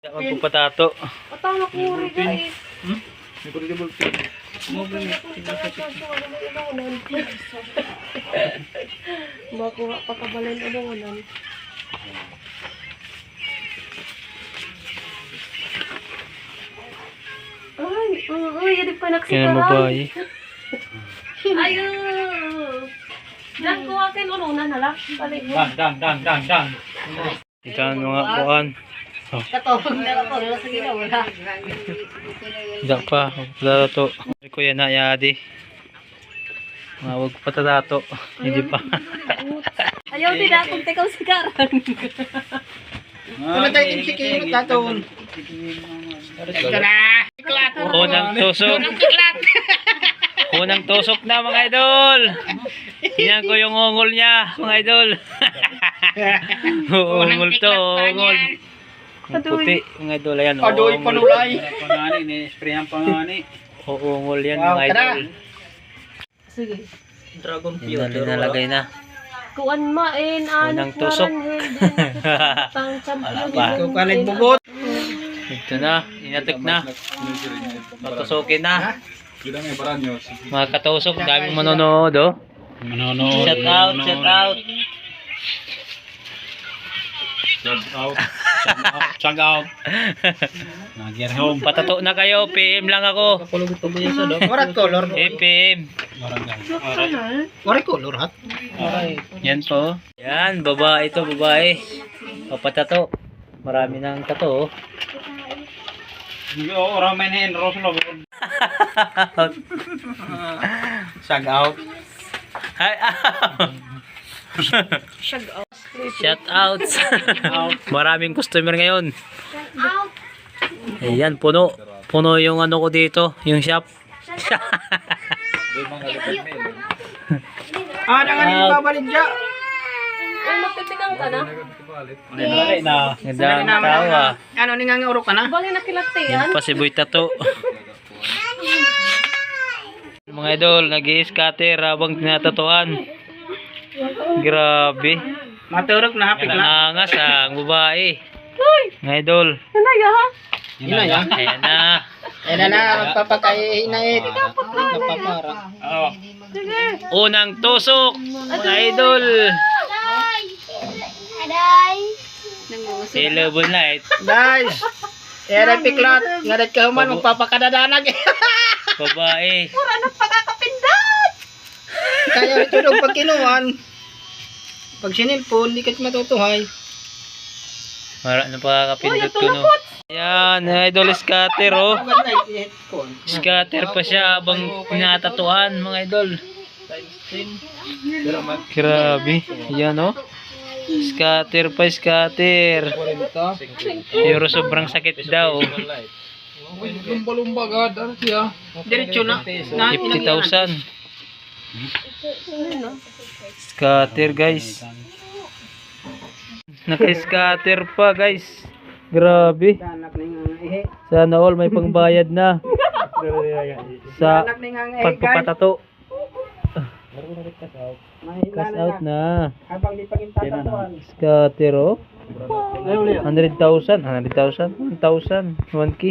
Magpapatato. Atang nakuri guys. May kulibol pin. Makuha pa kabalin umungan. Ay, hindi pa Kaya nagsikaran. babae. Ayun. Diyan ko akin ununan na lang. Dang. Ikan mga kuan. Katawag na ako. Sige na, wala. Hindi pa. Magpapatato. Kuya na yadi. Magpapatato. Hindi pa. Ayaw din akong tekaw sikaran. Kumatay din si Kino tatong. Unang tusok. Unang tusok na mga idol. Hinan ko yung ungol niya mga idol. Ungol to, ungol. Ang puti mga idol. Ayan, Adoy ungol. panulay. Pangani ni sprayan pangani. Ungol yan mga idol. Sige. Dragon Yan na nalagay na. Kuan main Unang tusok. Tang champion. Wala pa. Ikaw ka nagbugot. Ito na, inatik na. Matusukin na. Mga katusok, daming manonood oh. Shout out, shout out. Shout out. Nagir home. Patato na kayo, PM lang ako. Warat color. PM. Warat color hat. Yan po. Yan, babae ito, babae. Papatato. Marami nang tato oh. Oo, ramen hen roslo. Shout out. Hi. Shout out. Maraming customer ngayon. Ayan, puno. Puno yung ano ko dito, yung shop. Nanganin babalik dya. Ay, magtitikang ka na? Balik na. Gandang tawa. Ano ni nga uro ka na? Bali nakilati Yan yan. pa si Boy Tato. Mga idol, nag-i-scatter habang tinatatuan. Grabe. Maturok na hapik na. Nangangas ang babae. Uy! Mga idol. Nanay ha? Ina ya. Ayan na. Ayan na, magpapakay inait. Nagpapara. Oo. Sige. Unang tusok. Mga idol. Hello, good night. Guys, era piklat. Ngarit ka human, magpapakadadanag. Babae. Pura na pagkakapindot! Kaya ito daw pag kinuhan. Pag sinilpon, di ka matutuhay. Mara na pakakapindot ko no. Ayan, idol scatter oh. Scatter pa siya habang tinatatuan mga idol. Grabe. Ayan oh. Scatter pa, scatter. Pero sobrang sakit daw. Lumba-lumba gad, ano siya? Diretso na. 50,000. Scatter guys. Naka-scatter pa guys. Grabe. Sana all may pangbayad na. Sa pagpapatato. Cash out na. Habang di paging tatatuan. Scatter oh. 100,000. 100,000. 1K.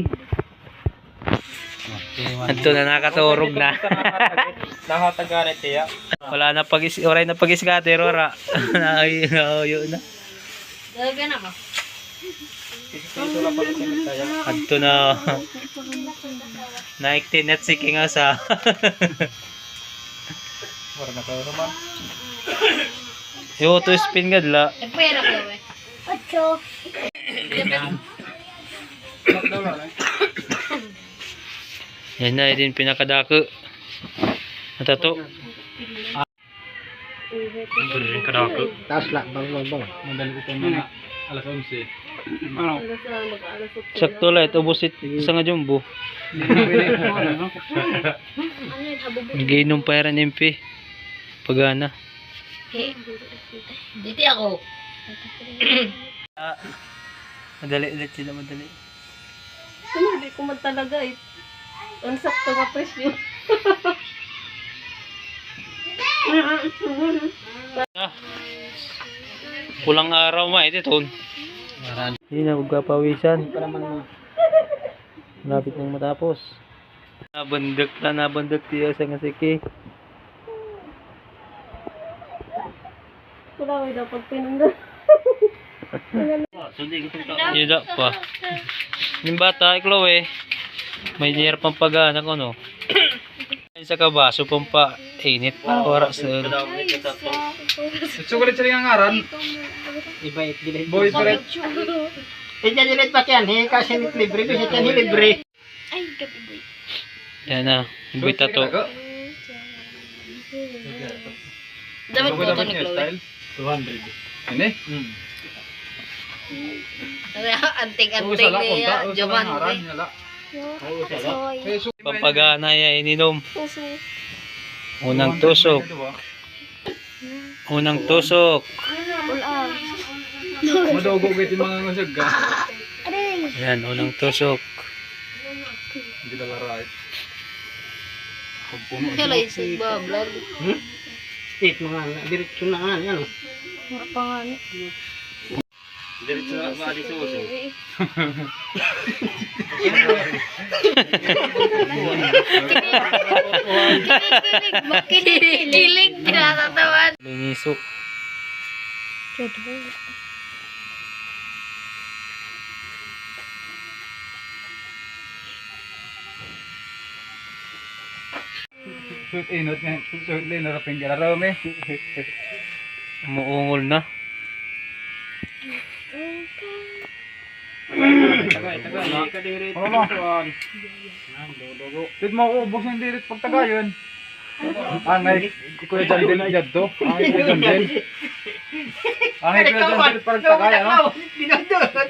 Ito na nakaturog na. Nakatagalit siya. Wala na oray na pag-scatter ora. Nakayo na. Gagawin na mo. Adto na. Naiktinet si King Asa. Wala na kayo naman. Yo to spin gadla. Pera ko eh. Ocho. Yan na din pinakadako. Natato. Rin kadako. Taas lang, bang. Madali ito mga alas 11. Ano? Sakto la ito busit isa nga jumbo. Giinom pa rin MP. Pagana. Dito ako. Madali ulit sila madali. Hindi ko man talaga eh. Ang sakto nga presyo. Pulang araw ma ito ton. Hindi na magpapawisan. Para man Malapit nang matapos. Nabundak tiya sa ngasiki. Wala ko dapat pinundan. Yun pa. Yung bata, Chloe, may niyar pang pagana ko, no? Sa kabaso pang pa init para sa Sukulit sila nga ngaran. ibait dilit. Boy, pero Ija dilit pa yan, kasi libre, bisa yan libre. Ay, gabi boy. yan na, yung boy tato. Dapat ko ito ni Chloe. 200. Ini? Anting-anting niya. Jaman. Pampagana ya ininom. Unang tusok. Unang tusok. Madogo kaya yung mga ngasag ka. Yan, unang tusok. Hindi na laray. Hello, isig ba? Vlog. State mga diretso na nga, yan o. Mga pangalan. Diretso na mga di suso. Kilig, tinatatawan. Linisok. Shoot inot nga. Shoot lin. Narapin ka na rami. Umuungol na. Tit mo ako ubos ng dirit pagtagayon. Angay, ikuya dyan din dyan to. Angay kuya dyan din. Angay kuya dyan din pagtagayon. Dinodot.